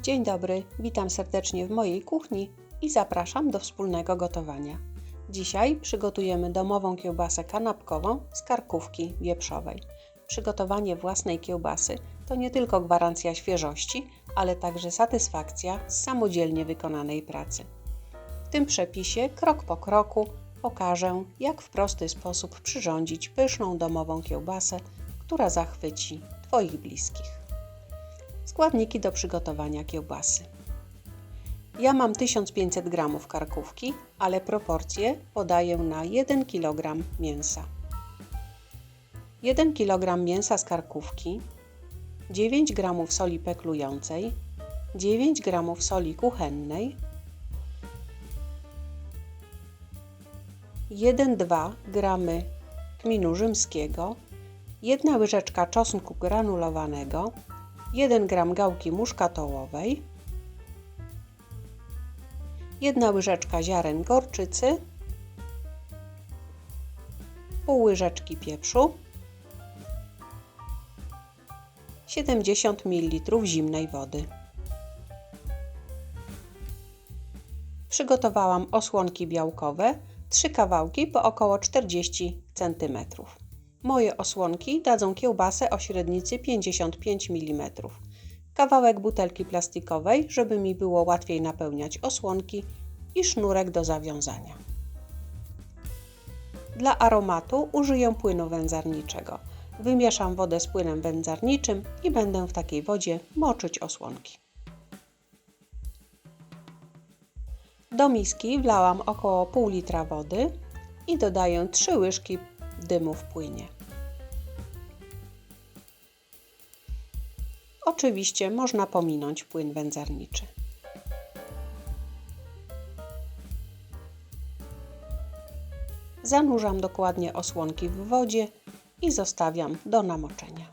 Dzień dobry, witam serdecznie w mojej kuchni i zapraszam do wspólnego gotowania. Dzisiaj przygotujemy domową kiełbasę kanapkową z karkówki wieprzowej. Przygotowanie własnej kiełbasy to nie tylko gwarancja świeżości, ale także satysfakcja z samodzielnie wykonanej pracy. W tym przepisie krok po kroku pokażę, jak w prosty sposób przyrządzić pyszną domową kiełbasę, która zachwyci Twoich bliskich. Składniki do przygotowania kiełbasy. Ja mam 1500 g karkówki, ale proporcje podaję na 1 kg mięsa. 1 kg mięsa z karkówki, 9 g soli peklującej, 9 g soli kuchennej, 1-2 g kminu rzymskiego, 1 łyżeczka czosnku granulowanego, 1 g gałki muszkatołowej, 1 łyżeczka ziaren gorczycy, pół łyżeczki pieprzu, 70 ml zimnej wody. Przygotowałam osłonki białkowe, 3 kawałki po około 40 cm. Moje osłonki dadzą kiełbasę o średnicy 55 mm. Kawałek butelki plastikowej, żeby mi było łatwiej napełniać osłonki i sznurek do zawiązania. Dla aromatu użyję płynu wędzarniczego. Wymieszam wodę z płynem wędzarniczym i będę w takiej wodzie moczyć osłonki. Do miski wlałam około pół litra wody i dodaję 3 łyżki dymu w płynie. Oczywiście można pominąć płyn wędzarniczy. Zanurzam dokładnie osłonki w wodzie i zostawiam do namoczenia.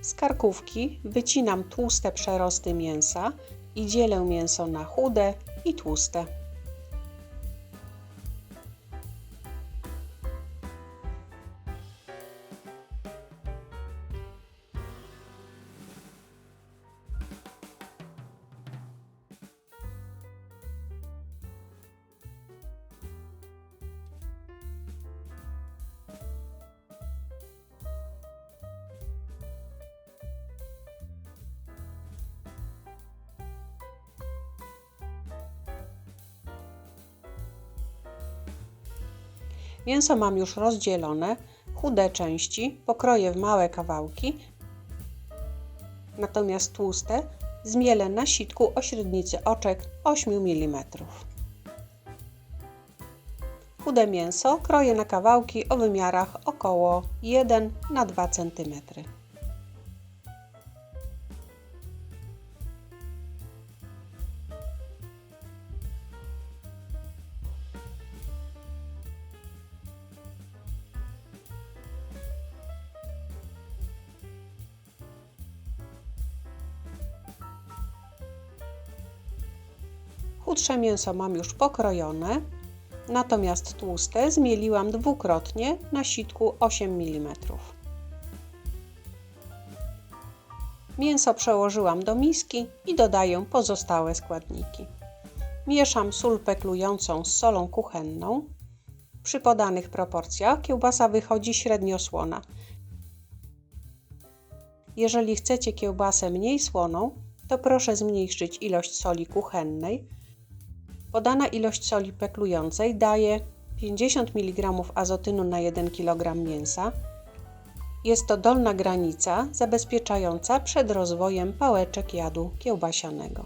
Z karkówki wycinam tłuste przerosty mięsa i dzielę mięso na chude i tłuste. Mięso mam już rozdzielone, chude części pokroję w małe kawałki, natomiast tłuste zmielę na sitku o średnicy oczek 8 mm. Chude mięso kroję na kawałki o wymiarach około 1 na 2 cm. Chudsze mięso mam już pokrojone, natomiast tłuste zmieliłam dwukrotnie na sitku 8 mm. Mięso przełożyłam do miski i dodaję pozostałe składniki. Mieszam sól peklującą z solą kuchenną. Przy podanych proporcjach kiełbasa wychodzi średnio słona. Jeżeli chcecie kiełbasę mniej słoną, to proszę zmniejszyć ilość soli kuchennej. Podana ilość soli peklującej daje 50 mg azotynu na 1 kg mięsa. Jest to dolna granica zabezpieczająca przed rozwojem pałeczek jadu kiełbasianego.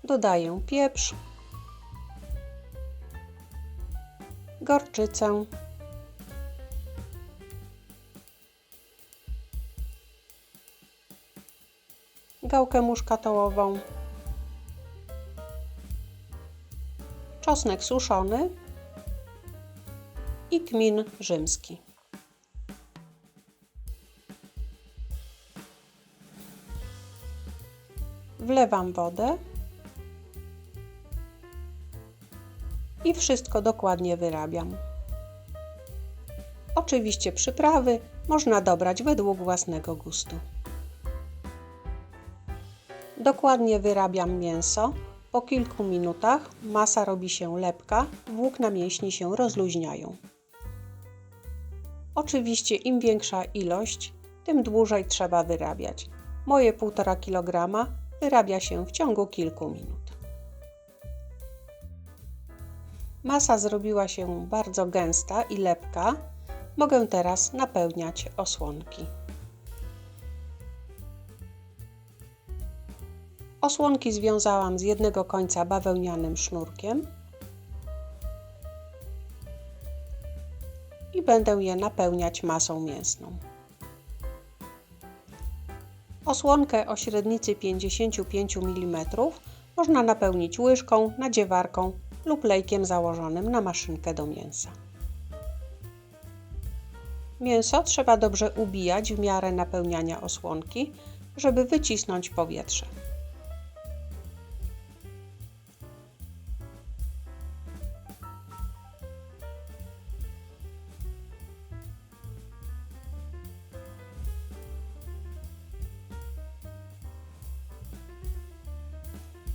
Dodaję pieprz, gorczycę, gałkę muszkatołową, czosnek suszony i kmin rzymski. Wlewam wodę i wszystko dokładnie wyrabiam. Oczywiście przyprawy można dobrać według własnego gustu. Dokładnie wyrabiam mięso. Po kilku minutach masa robi się lepka, włókna mięśni się rozluźniają. Oczywiście im większa ilość, tym dłużej trzeba wyrabiać. Moje 1,5 kg wyrabia się w ciągu kilku minut. Masa zrobiła się bardzo gęsta i lepka. Mogę teraz napełniać osłonki. Osłonki związałam z jednego końca bawełnianym sznurkiem i będę je napełniać masą mięsną. Osłonkę o średnicy 55 mm można napełnić łyżką, nadziewarką lub lejkiem założonym na maszynkę do mięsa. Mięso trzeba dobrze ubijać w miarę napełniania osłonki, żeby wycisnąć powietrze.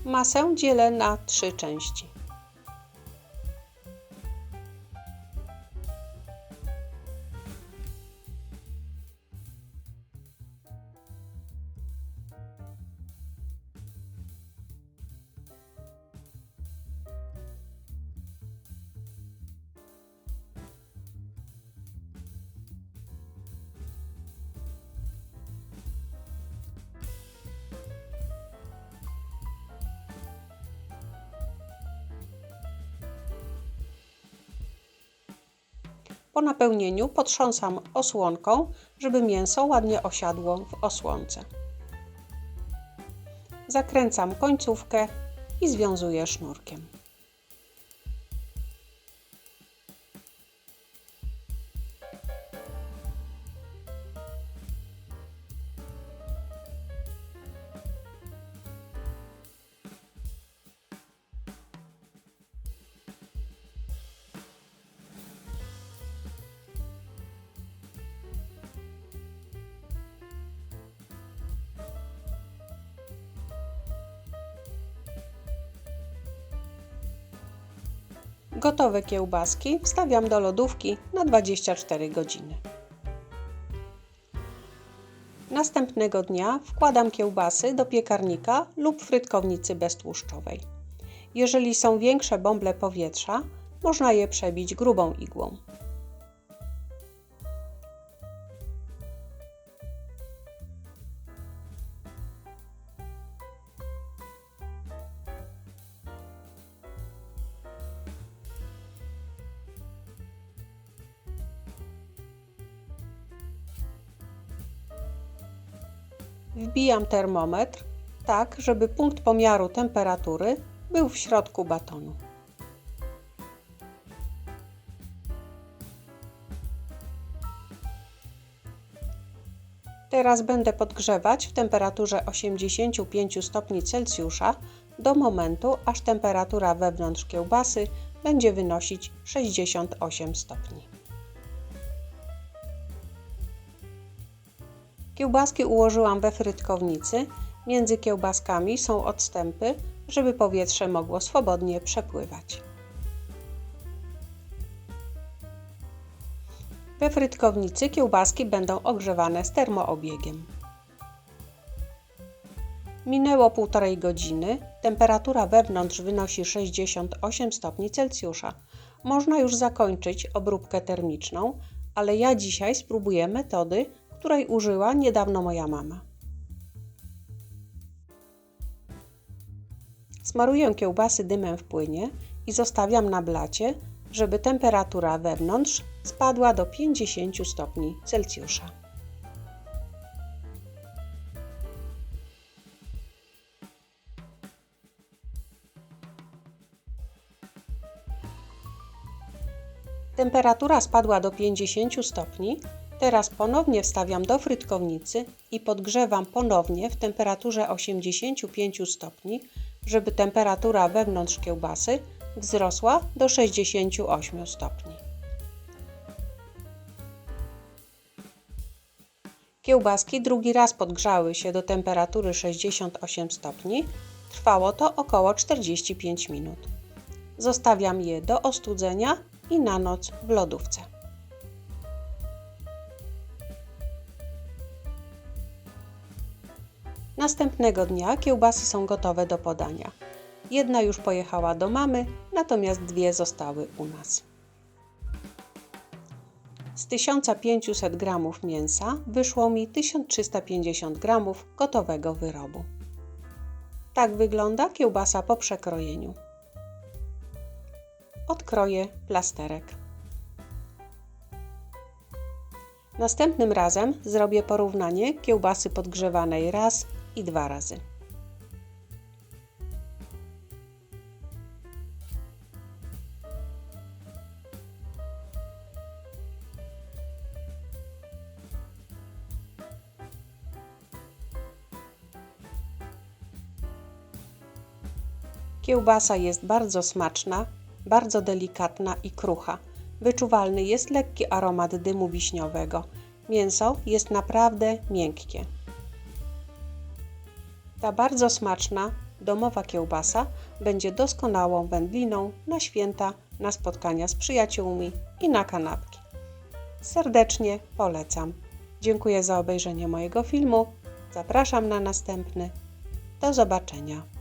Masę dzielę na 3 części. Po napełnieniu potrząsam osłonką, żeby mięso ładnie osiadło w osłonce. Zakręcam końcówkę i związuję sznurkiem. Gotowe kiełbaski wstawiam do lodówki na 24 godziny. Następnego dnia wkładam kiełbasy do piekarnika lub frytkownicy beztłuszczowej. Jeżeli są większe bąble powietrza, można je przebić grubą igłą. Wbijam termometr tak, żeby punkt pomiaru temperatury był w środku batonu. Teraz będę podgrzewać w temperaturze 85 stopni Celsjusza do momentu, aż temperatura wewnątrz kiełbasy będzie wynosić 68 stopni. Kiełbaski ułożyłam we frytkownicy. Między kiełbaskami są odstępy, żeby powietrze mogło swobodnie przepływać. We frytkownicy kiełbaski będą ogrzewane z termoobiegiem. Minęło 1,5 godziny, temperatura wewnątrz wynosi 68 stopni Celsjusza. Można już zakończyć obróbkę termiczną, ale ja dzisiaj spróbuję metody, której użyła niedawno moja mama. Smaruję kiełbasy dymem w płynie i zostawiam na blacie, żeby temperatura wewnątrz spadła do 50 stopni Celsjusza. Temperatura spadła do 50 stopni. Teraz ponownie wstawiam do frytkownicy i podgrzewam ponownie w temperaturze 85 stopni, żeby temperatura wewnątrz kiełbasy wzrosła do 68 stopni. Kiełbaski drugi raz podgrzały się do temperatury 68 stopni. Trwało to około 45 minut. Zostawiam je do ostudzenia i na noc w lodówce. Następnego dnia kiełbasy są gotowe do podania. Jedna już pojechała do mamy, natomiast dwie zostały u nas. Z 1500 g mięsa wyszło mi 1350 g gotowego wyrobu. Tak wygląda kiełbasa po przekrojeniu. Odkroję plasterek. Następnym razem zrobię porównanie kiełbasy podgrzewanej raz i dwa razy. Kiełbasa jest bardzo smaczna, bardzo delikatna i krucha. Wyczuwalny jest lekki aromat dymu wiśniowego. Mięso jest naprawdę miękkie. Ta bardzo smaczna, domowa kiełbasa będzie doskonałą wędliną na święta, na spotkania z przyjaciółmi i na kanapki. Serdecznie polecam. Dziękuję za obejrzenie mojego filmu. Zapraszam na następny. Do zobaczenia.